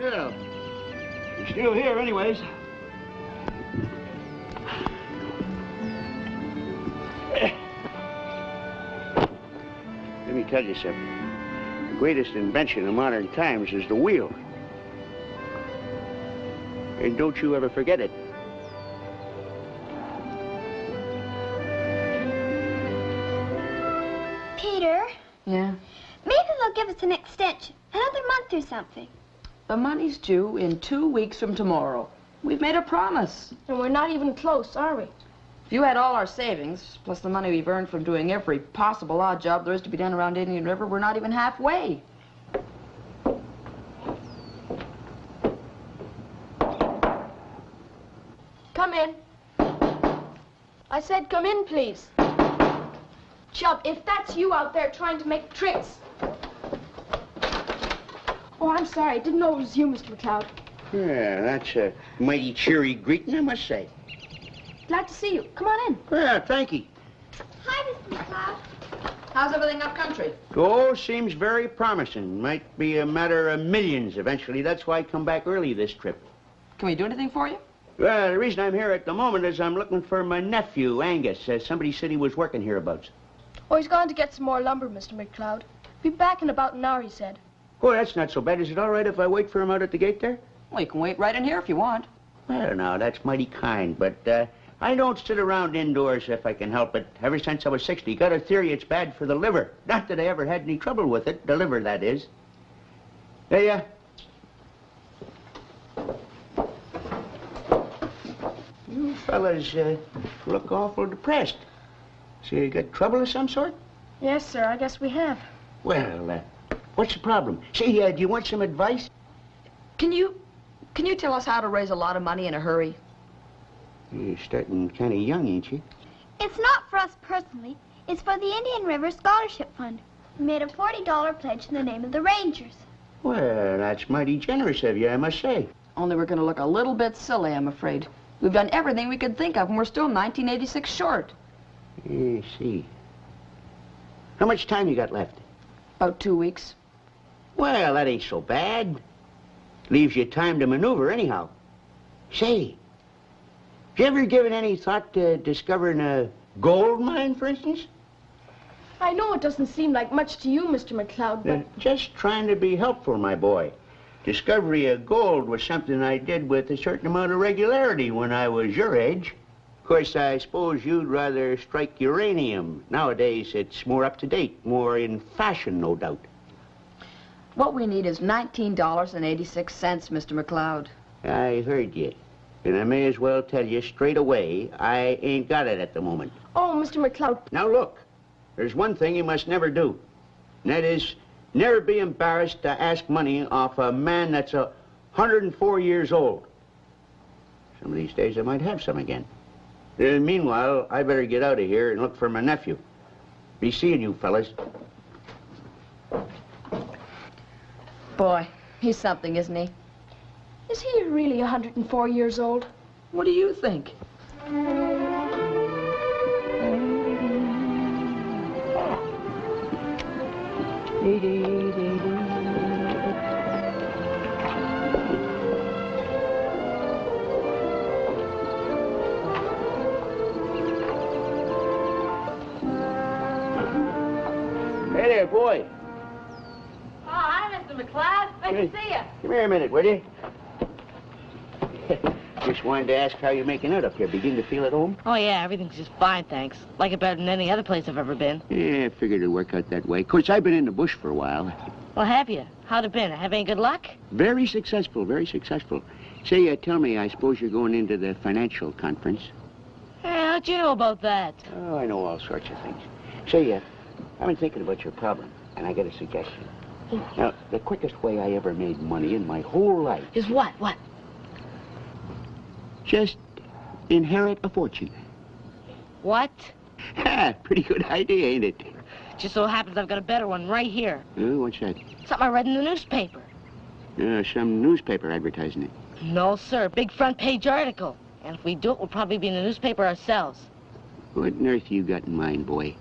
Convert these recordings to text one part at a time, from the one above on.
Yeah. You're still here anyways. Let me tell you something. The greatest invention of modern times is the wheel. And don't you ever forget it. Peter? Yeah? Maybe they'll give us an extension, another month or something. The money's due in 2 weeks from tomorrow. We've made a promise. And we're not even close, are we? If you had all our savings, plus the money we've earned from doing every possible odd job there is to be done around Indian River, we're not even halfway. Come in. I said come in, please. Chub, if that's you out there trying to make tricks. Oh, I'm sorry. I didn't know it was you, Mr. McLeod. Yeah, that's a mighty cheery greeting, I must say. Glad to see you. Come on in. Yeah, thank you. Hi, Mr. McLeod. How's everything up country? Oh, seems very promising. Might be a matter of millions eventually. That's why I come back early this trip. Can we do anything for you? Well, the reason I'm here at the moment is I'm looking for my nephew, Angus. Somebody said he was working hereabouts. Oh, he's gone to get some more lumber, Mr. McLeod. Be back in about an hour, he said. Oh, that's not so bad. Is it all right if I wait for him out at the gate there? Well, you can wait right in here if you want. Well, now, that's mighty kind, but I don't sit around indoors if I can help it. Ever since I was 60, got a theory it's bad for the liver. Not that I ever had any trouble with it, the liver, that is. Hey, you fellas look awful depressed. So you got trouble of some sort? Yes, sir. I guess we have. Well, what's the problem? Say, do you want some advice? Can you tell us how to raise a lot of money in a hurry? You're starting kind of young, ain't you? It's not for us personally. It's for the Indian River Scholarship Fund. We made a $40 pledge in the name of the Rangers. Well, that's mighty generous of you, I must say. Only we're going to look a little bit silly, I'm afraid. We've done everything we could think of, and we're still 1986 short. I see. How much time you got left? About 2 weeks. Well, that ain't so bad. Leaves you time to maneuver anyhow. Say, have you ever given any thought to discovering a gold mine, for instance? I know it doesn't seem like much to you, Mr. McLeod, but... Just trying to be helpful, my boy. Discovery of gold was something I did with a certain amount of regularity when I was your age. Of course, I suppose you'd rather strike uranium. Nowadays, it's more up to date, more in fashion, no doubt. What we need is $19.86, Mr. McLeod. I heard you. And I may as well tell you straight away, I ain't got it at the moment. Oh, Mr. McLeod. Now, look, there's one thing you must never do. And that is, never be embarrassed to ask money off a man that's 104 years old. Some of these days I might have some again. Meanwhile, I better get out of here and look for my nephew. Be seeing you, fellas. Boy, he's something, isn't he? Is he really 104 years old? What do you think? Hey there, boy. Oh, hi, Mr. McLeod. Nice to see you. Come here a minute, will you? Just wanted to ask how you're making out up here. Begin to feel at home? Oh, yeah, everything's just fine, thanks. Like it better than any other place I've ever been. Yeah, I figured it'd work out that way. Of course, I've been in the bush for a while. Well, have you? How'd it been? Have any good luck? Very successful, very successful. Say, tell me, I suppose you're going into the financial conference? Hey, how'd you know about that? Oh, I know all sorts of things. Say, I've been thinking about your problem, and I got a suggestion. Now, the quickest way I ever made money in my whole life... Is what? What? Just inherit a fortune. What? Ha! Pretty good idea, ain't it? Just so happens I've got a better one right here. Oh, what's that? Something I read in the newspaper. Some newspaper advertising it. No, sir. Big front page article. And if we do it, we'll probably be in the newspaper ourselves. What on earth you got in mind, boy?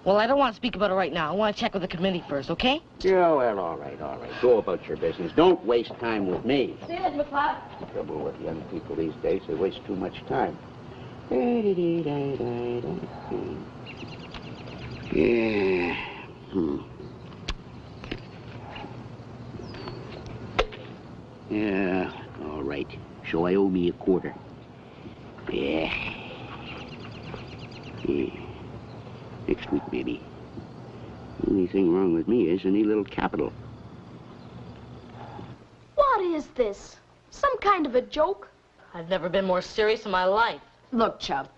Well, I don't want to speak about it right now. I want to check with the committee first, okay? Yeah, well, all right, all right. Go about your business. Don't waste time with me. See you, McLeod. The trouble with young people these days, they waste too much time. Yeah. Yeah, all right. So I owe me a quarter. Yeah. Next week, maybe. Only thing wrong with me is any little capital. What is this? Some kind of a joke? I've never been more serious in my life. Look, Chub,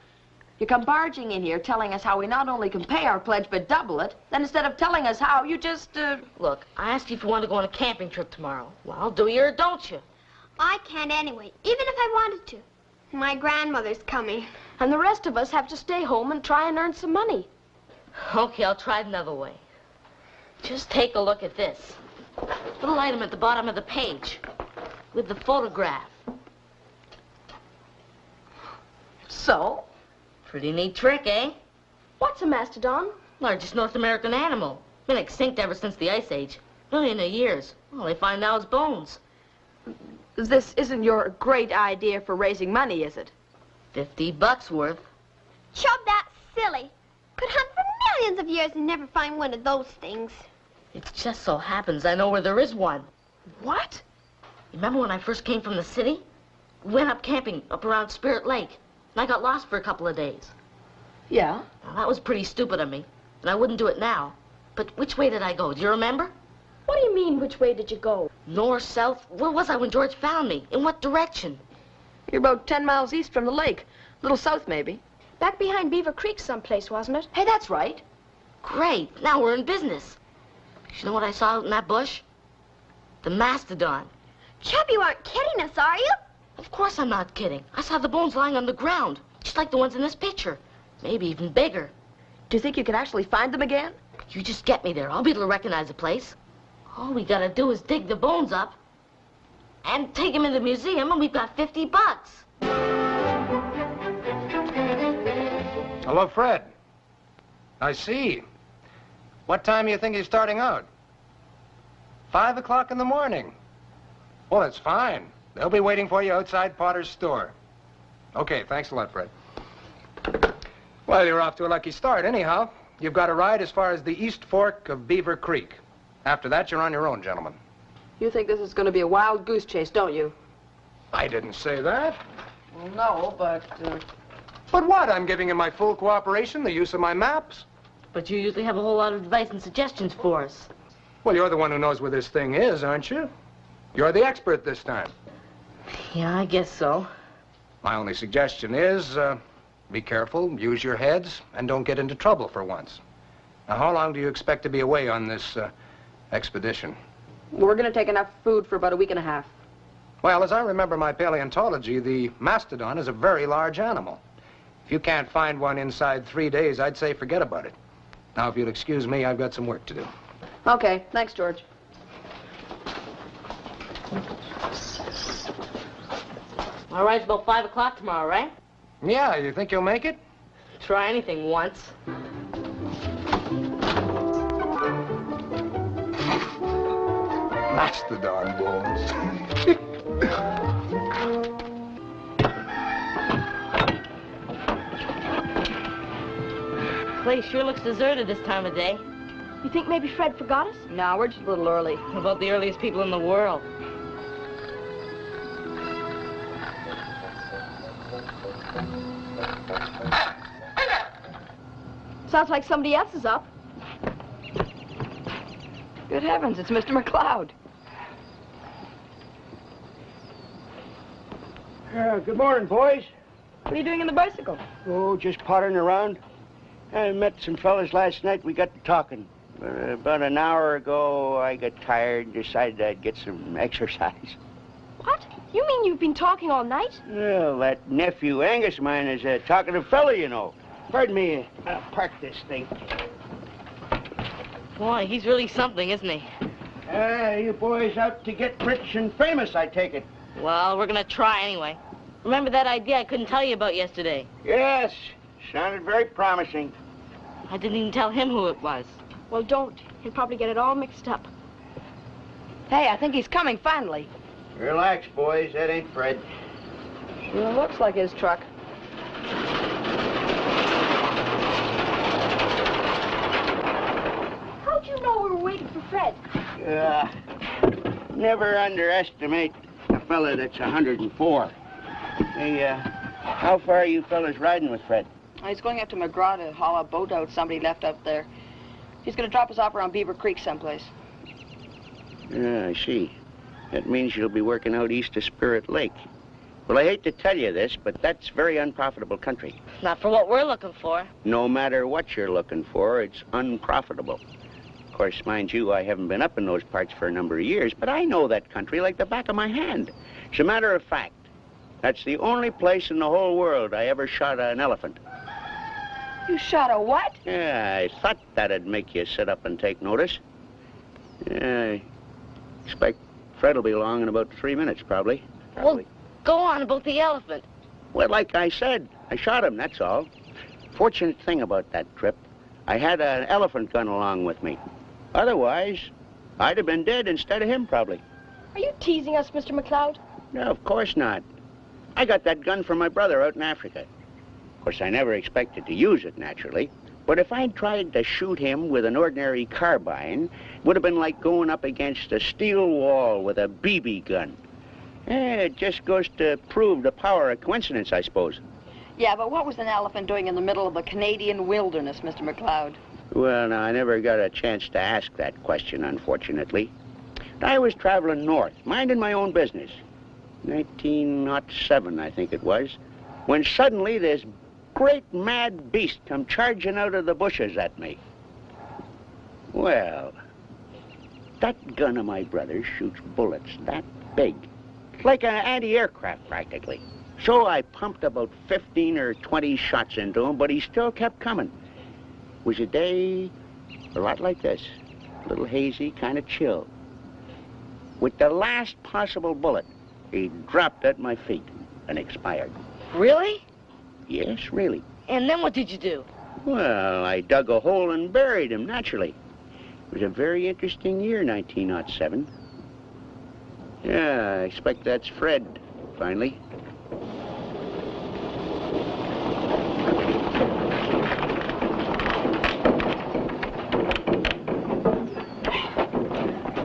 you come barging in here telling us how we not only can pay our pledge but double it, then instead of telling us how, you just, Look, I asked you if you wanted to go on a camping trip tomorrow. Well, do you or don't you? I can't anyway, even if I wanted to. My grandmother's coming. And the rest of us have to stay home and try and earn some money. Okay, I'll try it another way. Just take a look at this. Little item at the bottom of the page with the photograph. so? Pretty neat trick, eh? What's a mastodon? Largest North American animal. Been extinct ever since the Ice Age. Million of years. All they find now is bones. This isn't your great idea for raising money, is it? $50 worth. Chub, that's silly. Could hunt for millions of years and never find one of those things. It just so happens I know where there is one. What? Remember when I first came from the city? We went up camping up around Spirit Lake, and I got lost for a couple of days. Yeah. Now, that was pretty stupid of me, and I wouldn't do it now. But which way did I go? Do you remember? What do you mean, which way did you go? North, south? Where was I when George found me? In what direction? You're about 10 miles east from the lake. A little south, maybe. Back behind Beaver Creek someplace, wasn't it? Hey, that's right. Great. Now we're in business. You know what I saw out in that bush? The mastodon. Chub, you aren't kidding us, are you? Of course I'm not kidding. I saw the bones lying on the ground, just like the ones in this picture. Maybe even bigger. Do you think you could actually find them again? You just get me there. I'll be able to recognize the place. All we gotta do is dig the bones up and take them in the museum, and we've got $50. Hello, Fred. I see. What time do you think you're starting out? 5 o'clock in the morning. Well, that's fine. They'll be waiting for you outside Potter's store. Okay, thanks a lot, Fred. Well, you're off to a lucky start, anyhow. You've got a ride as far as the East Fork of Beaver Creek. After that, you're on your own, gentlemen. You think this is going to be a wild goose chase, don't you? I didn't say that. Well, no, but... But what? I'm giving you my full cooperation, the use of my maps. But you usually have a whole lot of advice and suggestions for us. Well, you're the one who knows where this thing is, aren't you? You're the expert this time. Yeah, I guess so. My only suggestion is, be careful, use your heads, and don't get into trouble for once. Now, how long do you expect to be away on this, expedition? We're going to take enough food for about a week and a half. Well, as I remember my paleontology, the mastodon is a very large animal. If you can't find one inside 3 days, I'd say forget about it. Now, if you'll excuse me, I've got some work to do. Okay, thanks, George. All right, it's about 5 o'clock tomorrow, right? Yeah, you think you'll make it? Try anything once. Mastodon bones. Place sure looks deserted this time of day. You think maybe Fred forgot us? No, we're just a little early. About the earliest people in the world. Sounds like somebody else is up. Good heavens, it's Mr. McLeod. Good morning, boys. What are you doing in the bicycle? Oh, just pottering around. I met some fellas last night. We got to talking. About an hour ago, I got tired and decided I'd get some exercise. What? You mean you've been talking all night? Well, that nephew Angus of mine is a talkative fella, you know. Pardon me, I'll park this thing. Boy, he's really something, isn't he? You boys out to get rich and famous, I take it. Well, we're gonna try anyway. Remember that idea I couldn't tell you about yesterday? Yes, sounded very promising. I didn't even tell him who it was. Well, don't. He'll probably get it all mixed up. Hey, I think he's coming finally. Relax, boys. That ain't Fred. Well, it looks like his truck. How'd you know we were waiting for Fred? Never underestimate a fella that's 104. Hey, how far are you fellas riding with Fred? He's going up to McGraw to haul a boat out somebody left up there. He's going to drop us off around Beaver Creek someplace. Yeah, I see. That means you'll be working out east of Spirit Lake. Well, I hate to tell you this, but that's very unprofitable country. Not for what we're looking for. No matter what you're looking for, it's unprofitable. Of course, mind you, I haven't been up in those parts for a number of years, but I know that country like the back of my hand. As a matter of fact, that's the only place in the whole world I ever shot an elephant. You shot a what? Yeah, I thought that'd make you sit up and take notice. Yeah, I expect Fred'll be along in about 3 minutes, probably. Well, go on about the elephant. Well, like I said, I shot him, that's all. Fortunate thing about that trip, I had an elephant gun along with me. Otherwise, I'd have been dead instead of him, probably. Are you teasing us, Mr. McLeod? No, of course not. I got that gun from my brother out in Africa. Of course, I never expected to use it, naturally. But if I'd tried to shoot him with an ordinary carbine, it would have been like going up against a steel wall with a BB gun. It just goes to prove the power of coincidence, I suppose. Yeah, but what was an elephant doing in the middle of the Canadian wilderness, Mr. McLeod? Well, now, I never got a chance to ask that question, unfortunately. I was traveling north, minding my own business. 1907, I think it was, when suddenly this great mad beast come charging out of the bushes at me. Well, that gun of my brother's shoots bullets that big, like an anti-aircraft practically. So I pumped about 15 or 20 shots into him, but he still kept coming. It was a day a lot like this, a little hazy, kind of chill. With the last possible bullet, he dropped at my feet and expired. Really? Yes, really. And then what did you do? Well, I dug a hole and buried him, naturally. It was a very interesting year, 1907. Yeah, I expect that's Fred, finally.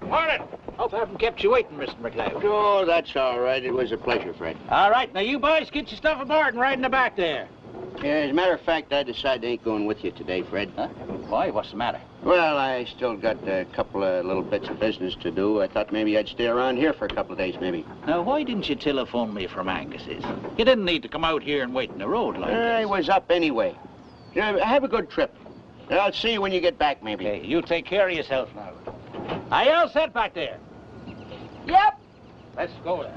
Morning. Hope I haven't kept you waiting, Mr. McLeod. Oh, that's all right. It was a pleasure, Fred. All right, now you boys get your stuff aboard and ride in the back there. Yeah, as a matter of fact, I decided I ain't going with you today, Fred. Huh? Why? What's the matter? Well, I still got a couple of little bits of business to do. I thought maybe I'd stay around here for a couple of days, maybe. Now, why didn't you telephone me from Angus's? You didn't need to come out here and wait in the road like I this. was up anyway. Yeah, have a good trip. I'll see you when you get back, maybe. Okay, you take care of yourself now. Are you all set back there? Yep. Let's go then.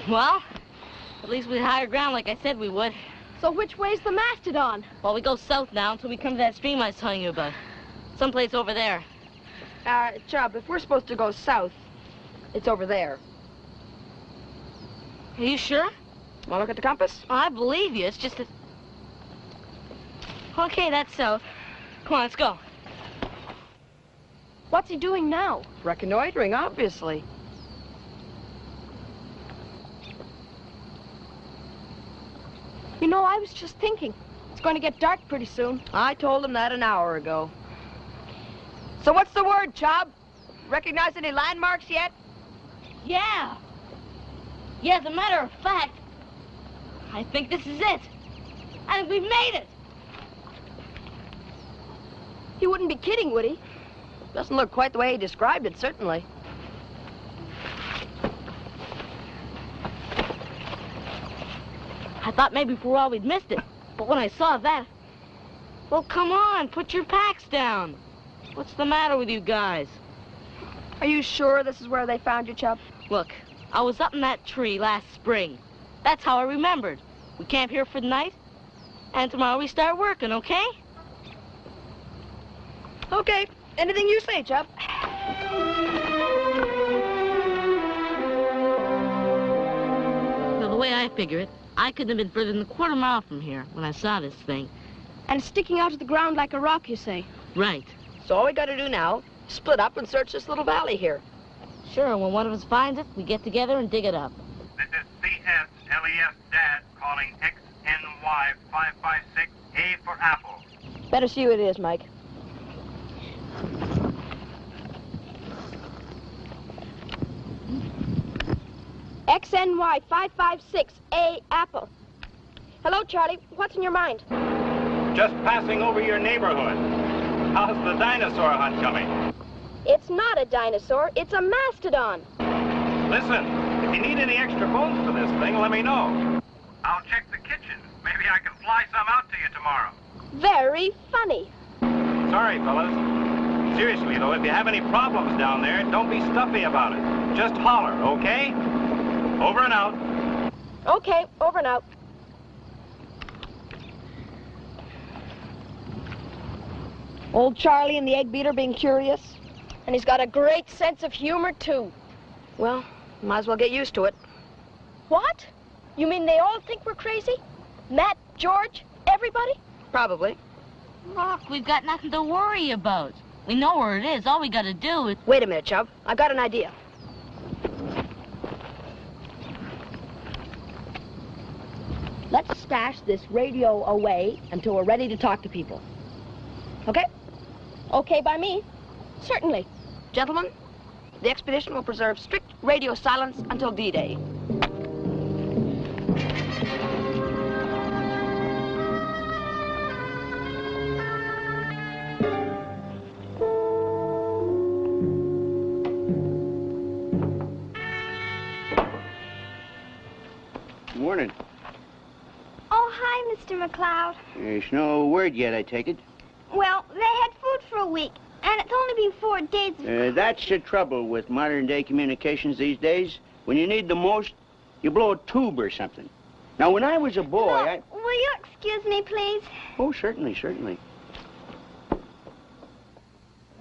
Well, at least we higher ground like I said we would. So which way's the mastodon? Well, we go south now until we come to that stream I was telling you about. Someplace over there. Chubb, if we're supposed to go south, it's over there. Are you sure? Want to look at the compass? I believe you. It's just that... Okay, that's south. Come on, let's go. What's he doing now? Reconnoitering, obviously. You know, I was just thinking. It's going to get dark pretty soon. I told him that an hour ago. So what's the word, Chubb? Recognize any landmarks yet? Yeah. Yeah, as a matter of fact, I think this is it. I think we've made it. He wouldn't be kidding, would he? Doesn't look quite the way he described it, certainly. I thought maybe for all we'd missed it. But when I saw that... Well, come on, put your packs down. What's the matter with you guys? Are you sure this is where they found you, Chub? Look, I was up in that tree last spring. That's how I remembered. We camp here for the night, and tomorrow we start working, okay? Okay. Anything you say, Chub. Well, the way I figure it, I couldn't have been further than a quarter mile from here when I saw this thing. And it's sticking out of the ground like a rock, you say? Right. So all we got to do now is split up and search this little valley here. Sure, when one of us finds it, we get together and dig it up. This is CSLES Dad calling XNY556, A for Apple. Better see who it is, Mike. XNY 556A Apple. Hello, Charlie. What's in your mind? Just passing over your neighborhood. How's the dinosaur hunt coming? It's not a dinosaur. It's a mastodon. Listen, if you need any extra bones for this thing, let me know. I'll check the kitchen. Maybe I can fly some out to you tomorrow. Very funny. Sorry, fellas. Seriously, though, if you have any problems down there, don't be stuffy about it. Just holler, okay? Over and out. Okay, over and out. Old Charlie and the egg beater being curious. And he's got a great sense of humor, too. Well, might as well get used to it. What? You mean they all think we're crazy? Matt, George, everybody? Probably. Look, we've got nothing to worry about. We know where it is. All we got to do is... Wait a minute, Chub. I've got an idea. Let's stash this radio away until we're ready to talk to people. Okay? Okay by me. Certainly. Gentlemen, the expedition will preserve strict radio silence until D-Day. Morning. Oh, hi, Mr. McLeod. There's no word yet, I take it. Well, they had food for a week, and it's only been 4 days. That's the trouble with modern-day communications these days. When you need the most, you blow a tube or something. Now, when I was a boy, Look, will you excuse me, please? Oh, certainly, certainly.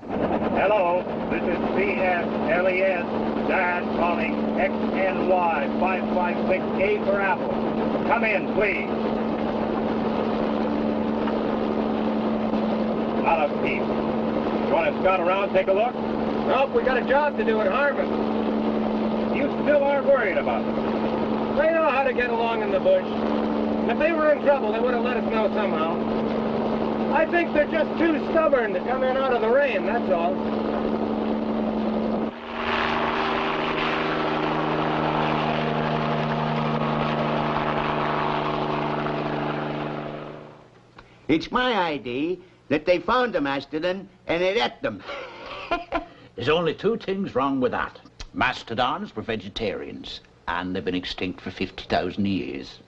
Hello, this is CSLES Dad calling XNY556, A for Apple. Come in, please. Not a peep. You want to scout around, take a look? Nope, we got a job to do at Harvest. You still aren't worried about them. They know how to get along in the bush. If they were in trouble, they would have let us know somehow. I think they're just too stubborn to come in out of the rain, that's all. It's my idea that they found the mastodon and it ate them. There's only two things wrong with that. Mastodons were vegetarians, and they've been extinct for 50,000 years.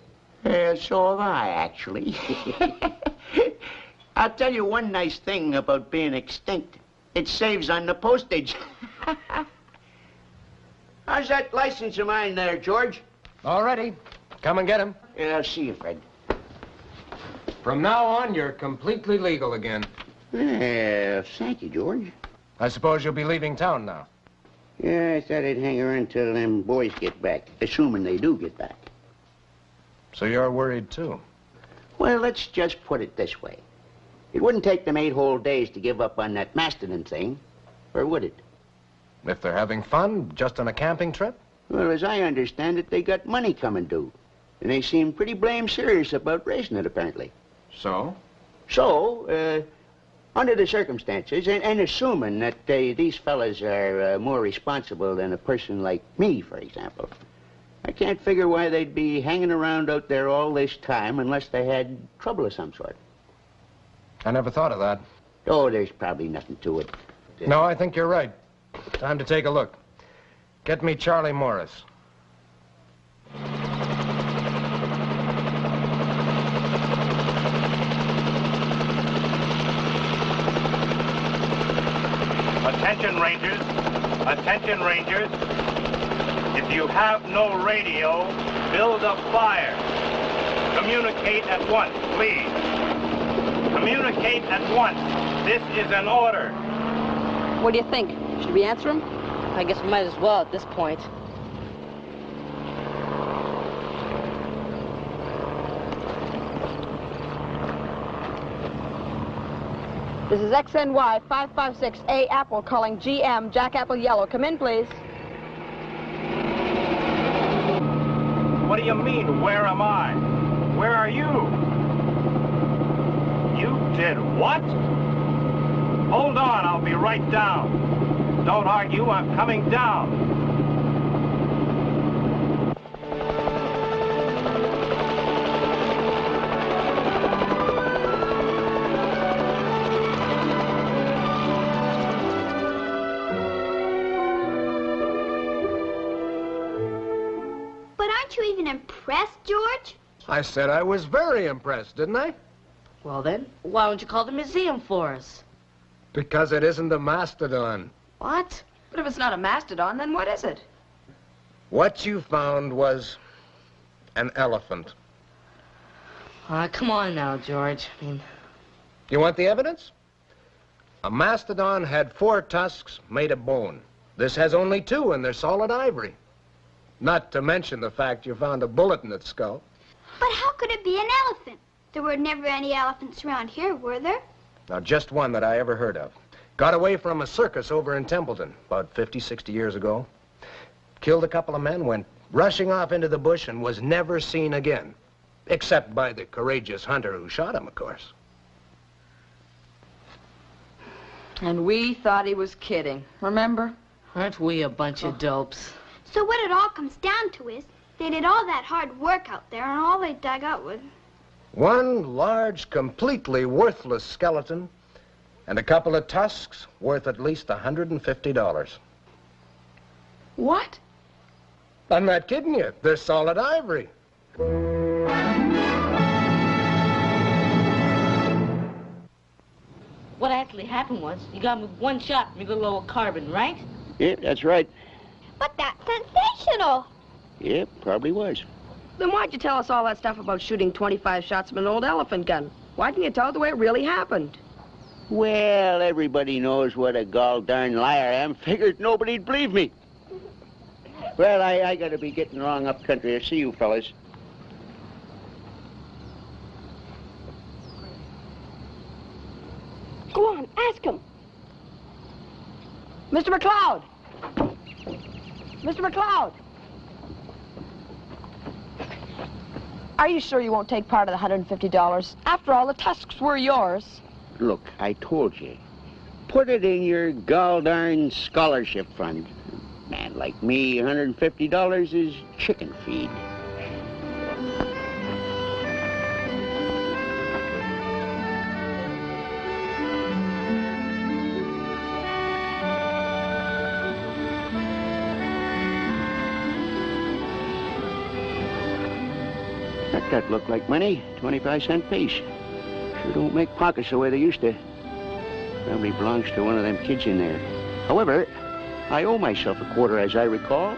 So have I, actually. I'll tell you one nice thing about being extinct. It saves on the postage. How's that license of mine there, George? All ready. Come and get him. Yeah, I'll see you, Fred. From now on, you're completely legal again. Thank you, George. I suppose you'll be leaving town now. Yeah, I thought I'd hang around till them boys get back, assuming they do get back. So you're worried, too? Well, let's just put it this way. It wouldn't take them 8 whole days to give up on that mastodon thing, or would it? If they're having fun, just on a camping trip? Well, as I understand it, they got money coming due. And they seem pretty blame serious about raising it, apparently. So? So, under the circumstances, and assuming that these fellas are more responsible than a person like me, for example, I can't figure why they'd be hanging around out there all this time unless they had trouble of some sort. I never thought of that. Oh, there's probably nothing to it. No, I think you're right. Time to take a look. Get me Charlie Morris. Attention, Rangers. Attention, Rangers. If you have no radio, build a fire. Communicate at once, please. Communicate at once. This is an order. What do you think? Should we answer him? I guess we might as well at this point. This is XNY 556A Apple calling GM, Jack Apple Yellow. Come in, please. What do you mean, where am I? Where are you? You did what? Hold on, I'll be right down. Don't argue, I'm coming down. But aren't you even impressed, George? I said I was very impressed, didn't I? Well then, why don't you call the museum for us? Because it isn't a mastodon. What? But if it's not a mastodon, then what is it? What you found was an elephant. Come on now, George. I mean, You want the evidence? A mastodon had 4 tusks made of bone. This has only 2, and they're solid ivory. Not to mention the fact you found a bullet in its skull. But how could it be an elephant? There were never any elephants around here, were there? Now, just one that I ever heard of. Got away from a circus over in Templeton about 50, 60 years ago. Killed a couple of men, went rushing off into the bush, and was never seen again. Except by the courageous hunter who shot him, of course. And we thought he was kidding, remember? aren't we a bunch of dopes? So what it all comes down to is, they did all that hard work out there, and all they dug out was... One large, completely worthless skeleton, and a couple of tusks worth at least $150. What? I'm not kidding you. They're solid ivory. What actually happened was, you got him with one shot from your little old carbon, right? Yep, that's right. But that's sensational! Yep, probably was. Then why'd you tell us all that stuff about shooting 25 shots from an old elephant gun? Why didn't you tell it the way it really happened? Well, everybody knows what a gall-darn liar I am. Figured nobody'd believe me. Well, I gotta be getting along up country. I'll see you fellas. Go on, ask him. Mr. McLeod! Mr. McLeod! Are you sure you won't take part of the $150? After all, the tusks were yours. Look, I told you. Put it in your gall-darn scholarship fund. A man like me, $150 is chicken feed. That look like money, 25-cent piece. Sure don't make pockets the way they used to. Probably belongs to one of them kids in there. However, I owe myself a quarter, as I recall.